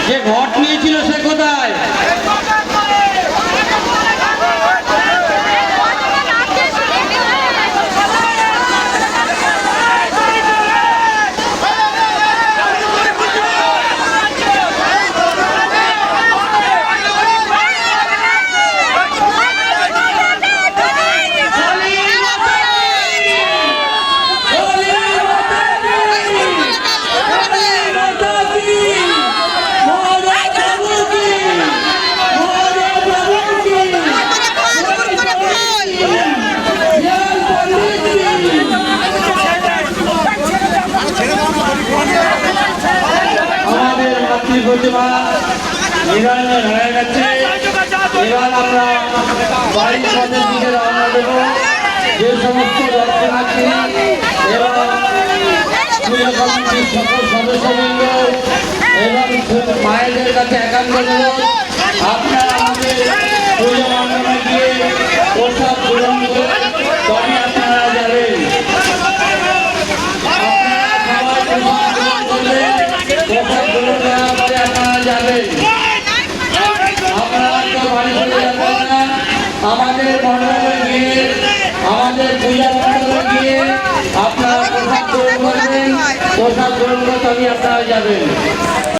যে ঘট নিয়েছিল সে কোথায়? প্রতিমা নিরঞ্জন হয়ে গেছে। এবার আমরা বাড়ির পথের দিকে রওনা দেব। যে সমস্ত দর্শনার্থী এবং পুজো কমিটির সকল সদস্যবৃন্দ এবং মায়েদের কাছে একান্ত অনুরোধ, আপনারা আমাদের পুজো মণ্ডপে গিয়ে প্রসাদ গ্রহণ করে তবে আপনারা যাবেন। আমাদের মণ্ডপে গিয়ে আমাদের পূজা মণ্ডপে গিয়ে আপনারা প্রসাদ গ্রহণ করবেন। প্রসাদ গ্রহণ করে তবে আপনারা যাবেন।